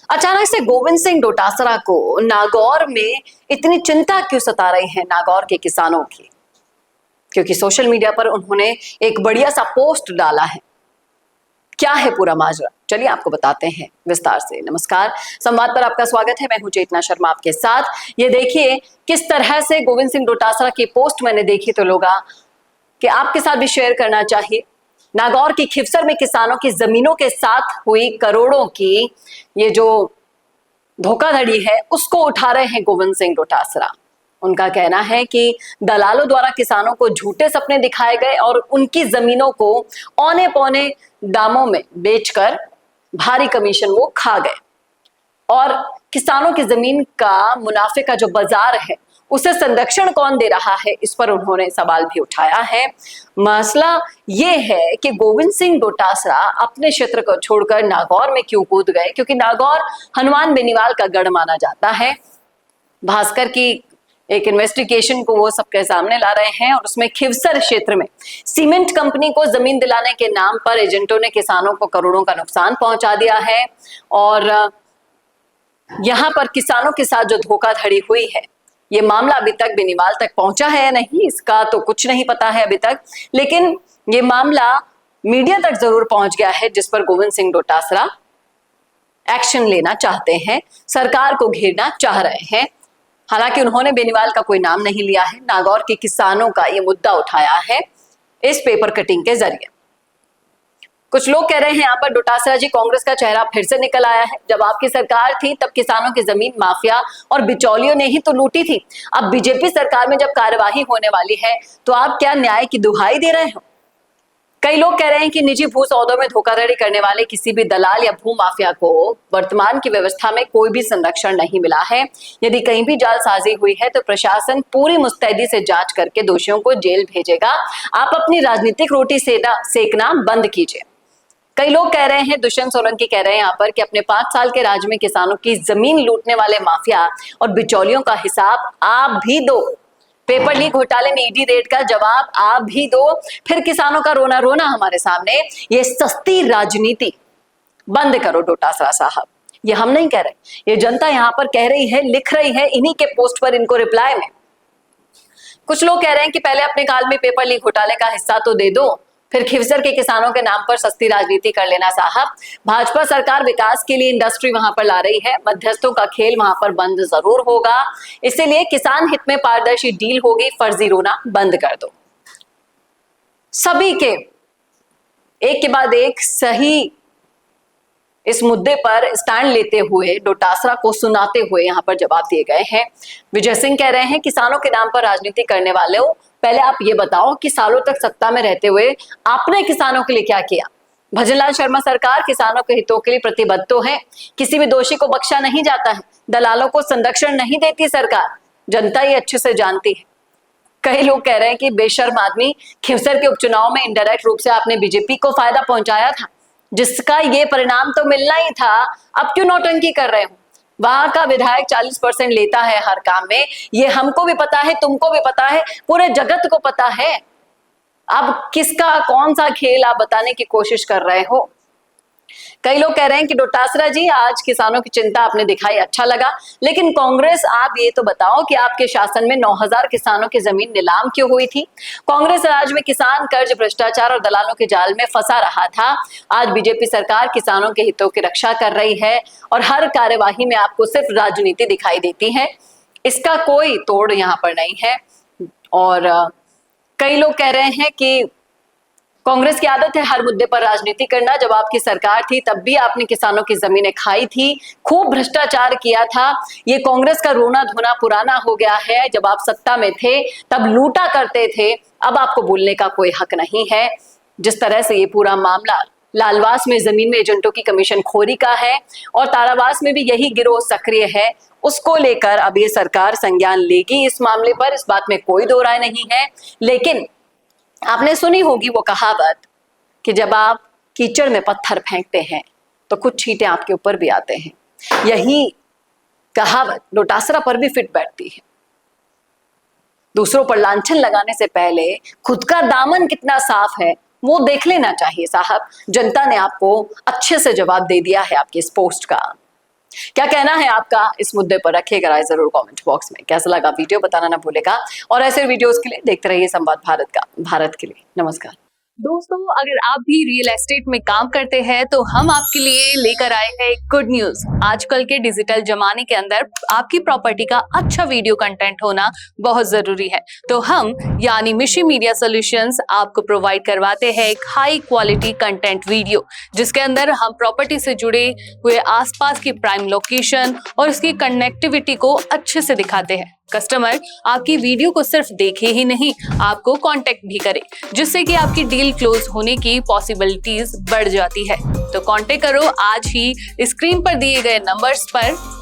अचानक से गोविंद सिंह डोटासरा को नागौर में इतनी चिंता क्यों सता रही है नागौर के किसानों की? क्योंकि सोशल मीडिया पर उन्होंने एक बढ़िया सा पोस्ट डाला है। क्या है पूरा माजरा, चलिए आपको बताते हैं विस्तार से। नमस्कार, संवाद पर आपका स्वागत है। मैं हूं चेतना शर्मा आपके साथ। ये देखिए किस तरह से गोविंद सिंह डोटासरा की पोस्ट मैंने देखी तो लोगा कि आपके साथ भी शेयर करना चाहिए। नागौर की खिवसर में किसानों की जमीनों के साथ हुई करोड़ों की ये जो धोखाधड़ी है उसको उठा रहे हैं गोविंद सिंह डोटासरा। उनका कहना है कि दलालों द्वारा किसानों को झूठे सपने दिखाए गए और उनकी जमीनों को औने पौने दामों में बेचकर भारी कमीशन वो खा गए और किसानों की जमीन का मुनाफे का जो बाजार है उसे संरक्षण कौन दे रहा है, इस पर उन्होंने सवाल भी उठाया है। मसला ये है कि गोविंद सिंह डोटासरा अपने क्षेत्र को छोड़कर नागौर में क्यों कूद गए, क्योंकि नागौर हनुमान बेनीवाल का गढ़ माना जाता है। भास्कर की एक इन्वेस्टिगेशन को वो सबके सामने ला रहे हैं और उसमें खिवसर क्षेत्र में सीमेंट कंपनी को जमीन दिलाने के नाम पर एजेंटों ने किसानों को करोड़ों का नुकसान पहुंचा दिया है और यहां पर किसानों के साथ जो धोखाधड़ी हुई है, ये मामला अभी तक बेनीवाल तक पहुंचा है या नहीं इसका तो कुछ नहीं पता है अभी तक, लेकिन ये मामला मीडिया तक जरूर पहुंच गया है जिस पर गोविंद सिंह डोटासरा एक्शन लेना चाहते हैं, सरकार को घेरना चाह रहे हैं। हालांकि उन्होंने बेनीवाल का कोई नाम नहीं लिया है, नागौर के किसानों का ये मुद्दा उठाया है इस पेपर कटिंग के जरिए। कुछ लोग कह रहे हैं यहाँ पर डोटासरा जी कांग्रेस का चेहरा फिर से निकल आया है। जब आपकी सरकार थी तब किसानों की जमीन माफिया और बिचौलियों ने ही तो लूटी थी। अब बीजेपी सरकार में जब कार्यवाही होने वाली है तो आप क्या न्याय की दुहाई दे रहे हो? कई लोग कह रहे हैं कि निजी भू सौदों में धोखाधड़ी करने वाले किसी भी दलाल या भू माफिया को वर्तमान की व्यवस्था में कोई भी संरक्षण नहीं मिला है। यदि कहीं भी जालसाजी हुई है तो प्रशासन पूरी मुस्तैदी से जांच करके दोषियों को जेल भेजेगा। आप अपनी राजनीतिक रोटी सेकना बंद कीजिए। कई लोग कह रहे हैं, दुष्यंत सोलंकी कह रहे हैं यहाँ पर कि अपने 5 साल के राज में किसानों की जमीन लूटने वाले माफिया और बिचौलियों का हिसाब आप भी दो। पेपर लीक घोटाले में ईडी रेड का जवाब आप भी दो। फिर किसानों का रोना रोना हमारे सामने। ये सस्ती राजनीति बंद करो डोटासरा साहब। ये हम नहीं कह रहे, ये जनता यहाँ पर कह रही है, लिख रही है इन्हीं के पोस्ट पर इनको रिप्लाई में। कुछ लोग कह रहे हैं कि पहले अपने काल में पेपर लीक घोटाले का हिस्सा तो दे दो, फिर खिवसर के किसानों के नाम पर सस्ती राजनीति कर लेना साहब। भाजपा सरकार विकास के लिए इंडस्ट्री वहां पर ला रही है, मध्यस्थों का खेल वहां पर बंद जरूर होगा। इसीलिए किसान हित में पारदर्शी डील होगी, फर्जी रोना बंद कर दो। सभी के एक के बाद एक सही इस मुद्दे पर स्टैंड लेते हुए डोटासरा को सुनाते हुए यहाँ पर जवाब दिए गए हैं। विजय सिंह कह रहे हैं, किसानों के नाम पर राजनीति करने वाले हो, पहले आप ये बताओ कि सालों तक सत्ता में रहते हुए आपने किसानों के लिए क्या किया। भजनलाल शर्मा सरकार किसानों के हितों के लिए प्रतिबद्ध तो है, किसी भी दोषी को बख्शा नहीं जाता है, दलालों को संरक्षण नहीं देती सरकार, जनता ये अच्छे से जानती है। कई लोग कह रहे हैं कि बेशर्म आदमी, खिवसर के उपचुनाव में इनडायरेक्ट रूप से आपने बीजेपी को फायदा पहुंचाया था, जिसका ये परिणाम तो मिलना ही था, अब क्यों नौटंकी कर रहे हो? वहां का विधायक 40% लेता है हर काम में, ये हमको भी पता है, तुमको भी पता है, पूरे जगत को पता है। अब किसका कौन सा खेल आप बताने की कोशिश कर रहे हो? कई लोग कह रहे हैं कि डोटासरा जी आज किसानों की चिंता आपने दिखाई, अच्छा लगा, लेकिन कांग्रेस आप ये तो बताओ कि आपके शासन में 9000 किसानों की जमीन नीलाम क्यों हुई थी? कांग्रेस राज में किसान कर्ज, भ्रष्टाचार और दलालों के जाल में फंसा रहा था। आज बीजेपी सरकार किसानों के हितों की रक्षा कर रही है और हर कार्यवाही में आपको सिर्फ राजनीति दिखाई देती है। इसका कोई तोड़ यहाँ पर नहीं है। और कई लोग कह रहे हैं कि कांग्रेस की आदत है हर मुद्दे पर राजनीति करना। जब आपकी सरकार थी तब भी आपने किसानों की जमीनें खाई थी, खूब भ्रष्टाचार किया था। ये कांग्रेस का रोना धोना पुराना हो गया है। जब आप सत्ता में थे तब लूटा करते थे, अब आपको बोलने का कोई हक नहीं है। जिस तरह से ये पूरा मामला लालवास में जमीन में एजेंटों की कमीशन खोरी का है और तारावास में भी यही गिरोह सक्रिय है, उसको लेकर अब ये सरकार संज्ञान लेगी इस मामले पर, इस बात में कोई दो राय नहीं है। लेकिन आपने सुनी होगी वो कहावत कि जब आप कीचड़ में पत्थर फेंकते हैं तो कुछ छींटे आपके ऊपर भी आते हैं। यही कहावत डोटासरा पर भी फिट बैठती है। दूसरों पर लांछन लगाने से पहले खुद का दामन कितना साफ है वो देख लेना चाहिए साहब। जनता ने आपको अच्छे से जवाब दे दिया है आपकी इस पोस्ट का। क्या कहना है आपका इस मुद्दे पर, रखिएगा राय जरूर कमेंट बॉक्स में। कैसा लगा वीडियो बताना ना भूलेगा, और ऐसे वीडियोस के लिए देखते रहिए संवाद भारत का। भारत के लिए नमस्कार। दोस्तों, अगर आप भी रियल एस्टेट में काम करते हैं तो हम आपके लिए लेकर आए हैं एक गुड न्यूज। आजकल के डिजिटल जमाने के अंदर आपकी प्रॉपर्टी का अच्छा वीडियो कंटेंट होना बहुत जरूरी है। तो हम यानी मिशी मीडिया सॉल्यूशंस आपको प्रोवाइड करवाते हैं एक हाई क्वालिटी कंटेंट वीडियो, जिसके अंदर हम प्रॉपर्टी से जुड़े हुए आसपास की प्राइम लोकेशन और उसकी कनेक्टिविटी को अच्छे से दिखाते हैं। कस्टमर आपकी वीडियो को सिर्फ देखे ही नहीं, आपको कांटेक्ट भी करे, जिससे कि आपकी डील क्लोज होने की पॉसिबिलिटीज बढ़ जाती है। तो कांटेक्ट करो आज ही स्क्रीन पर दिए गए नंबर्स पर।